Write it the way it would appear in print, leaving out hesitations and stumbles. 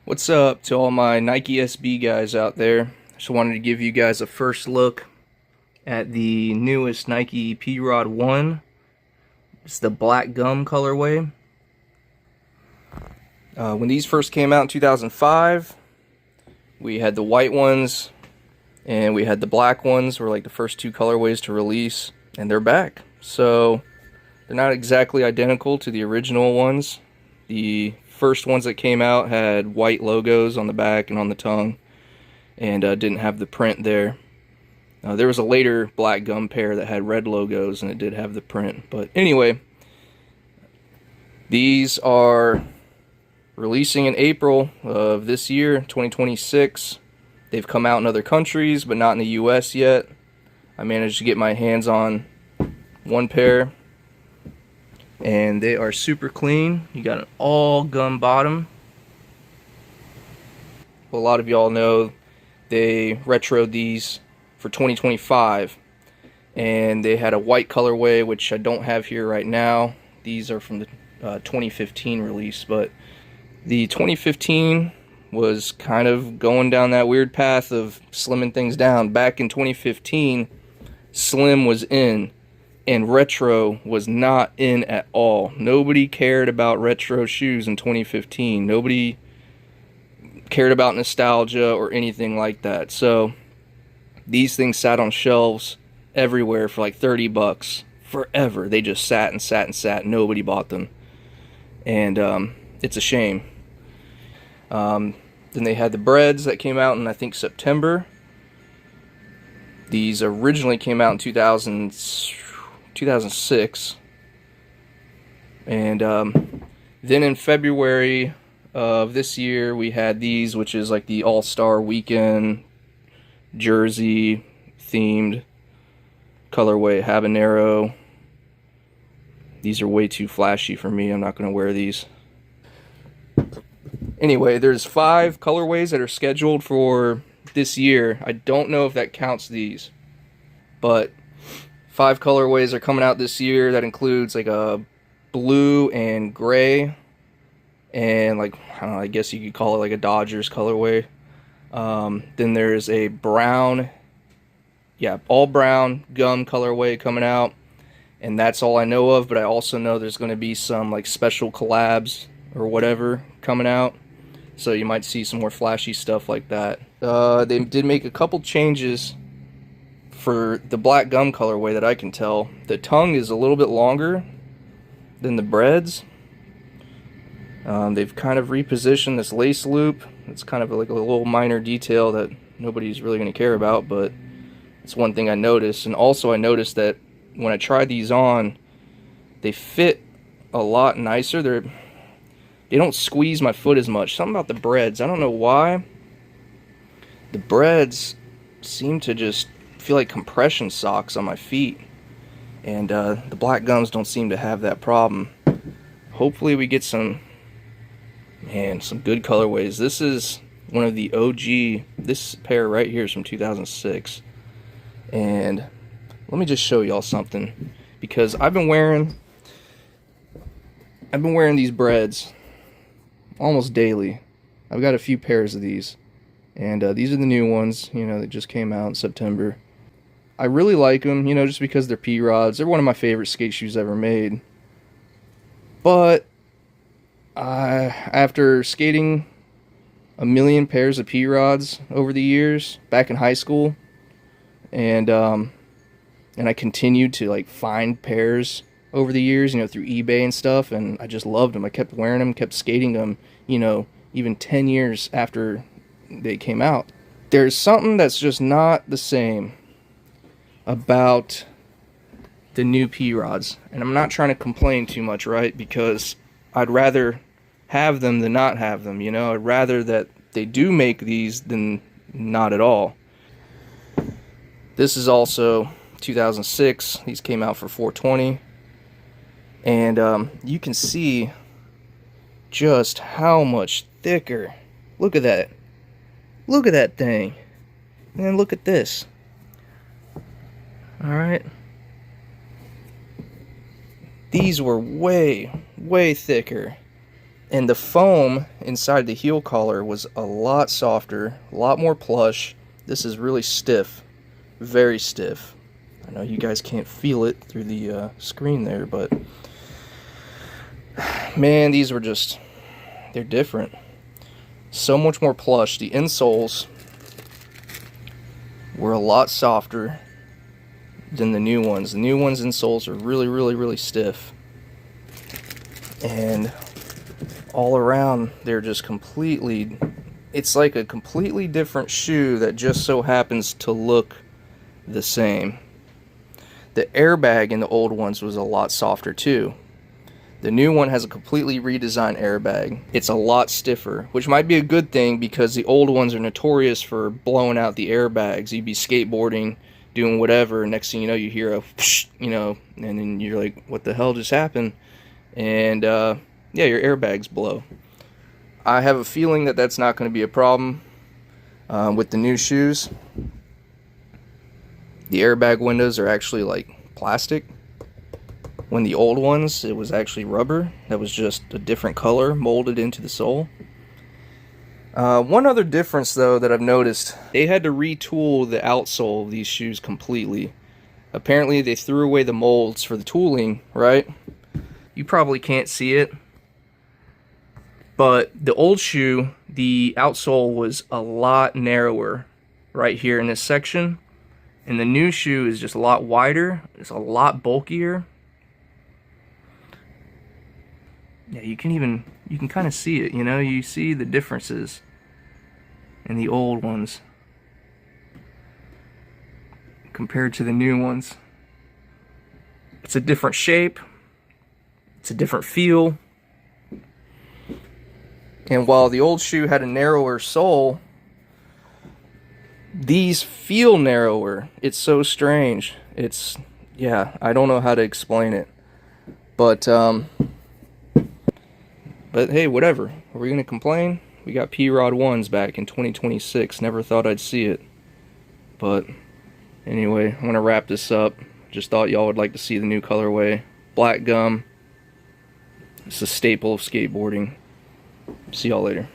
What's up to all my Nike SB guys out there? Just wanted to give you guys a first look at the newest Nike P-Rod 1. It's the black gum colorway. When these first came out in 2005, we had the white ones and we had the black ones, were like the first two colorways to release, and they're back. So they're not exactly identical to the original ones. The first ones that came out had white logos on the back and on the tongue, and didn't have the print there. There was a later black gum pair that had red logos and it did have the print. But anyway, these are releasing in April of this year, 2026. They've come out in other countries, but not in the US yet. I managed to get my hands on one pair, and they are super clean. You got an all gum bottom. Well, a lot of y'all know they retroed these for 2025, and they had a white colorway, which I don't have here right now. These are from the 2015 release, but the 2015 was kind of going down that weird path of slimming things down. Back in 2015, slim was in and retro was not in at all. Nobody cared about retro shoes in 2015. Nobody cared about nostalgia or anything like that. So these things sat on shelves everywhere for like 30 bucks forever. They just sat and sat and sat. Nobody bought them, and it's a shame. Then they had the breads that came out in, I think, September. These originally came out in 2006, and then in February of this year we had these, which is like the All-Star Weekend jersey themed colorway, habanero. These are way too flashy for me. I'm not going to wear these. Anyway, there's 5 colorways that are scheduled for this year. I don't know if that counts these, but 5 colorways are coming out this year. That includes like a blue and gray, and like, I don't know, I guess you could call it like a Dodgers colorway. Then there's a brown, all brown gum colorway coming out, and that's all I know of. But I also know there's going to be some like special collabs or whatever coming out, so you might see some more flashy stuff like that. They did make a couple changes for the black gum colorway that I can tell. The tongue is a little bit longer than the breads. They've kind of repositioned this lace loop. It's kind of like a little minor detail that nobody's really going to care about, but it's one thing I noticed. And also I noticed that when I tried these on, they fit a lot nicer. They don't squeeze my foot as much. Something about the breads, I don't know why. The breads seem to just feel like compression socks on my feet, and the black gums don't seem to have that problem. Hopefully we get some good colorways. This is one of the OG. This pair right here is from 2006, and let me just show y'all something, because I've been wearing these breads almost daily. I've got a few pairs of these, and these are the new ones, that just came out in September. I really like them, just because they're P-Rods. They're one of my favorite skate shoes ever made. But after skating a million pairs of P-Rods over the years, back in high school, and I continued to like find pairs over the years, through eBay and stuff, and I just loved them. I kept wearing them, kept skating them, even 10 years after they came out. There's something that's just not the same about the new P-Rods, and I'm not trying to complain too much, right? Because I'd rather have them than not have them, I'd rather that they do make these than not at all. This is also 2006. These came out for $420. And you can see just how much thicker. Look at that. Look at that thing. And then look at this. Alright. These were way thicker. And the foam inside the heel collar was a lot softer, a lot more plush. This is really stiff, very stiff. I know you guys can't feel it through the screen there, but man, these were just, they're different. So much more plush. The insoles were a lot softer than the new ones. The new ones insoles are really, really, really stiff. And all around, they're just completely, it's like a completely different shoe that just so happens to look the same. The airbag in the old ones was a lot softer too. The new one has a completely redesigned airbag. It's a lot stiffer, which might be a good thing because the old ones are notorious for blowing out the airbags. You'd be skateboarding, doing whatever, and next thing you know, you hear a whoosh, you know, and then you're like, what the hell just happened? And yeah, your airbags blow. I have a feeling that that's not going to be a problem with the new shoes. The airbag windows are actually like plastic. When the old ones, it was actually rubber that was just a different color molded into the sole. One other difference though that I've noticed, they had to retool the outsole of these shoes completely. Apparently they threw away the molds for the tooling, right? You probably can't see it, but the old shoe, the outsole was a lot narrower right here in this section, and the new shoe is just a lot wider. It's a lot bulkier. Yeah, you can kind of see it, you know, you see the differences in the old ones compared to the new ones. It's a different shape, it's a different feel, and while the old shoe had a narrower sole, these feel narrower. It's so strange. It's, yeah, I don't know how to explain it, but hey, whatever. Are we gonna complain? We got P-Rod 1s back in 2026. Never thought I'd see it. But anyway, I'm gonna wrap this up. Just thought y'all would like to see the new colorway. Black gum. It's a staple of skateboarding. See y'all later.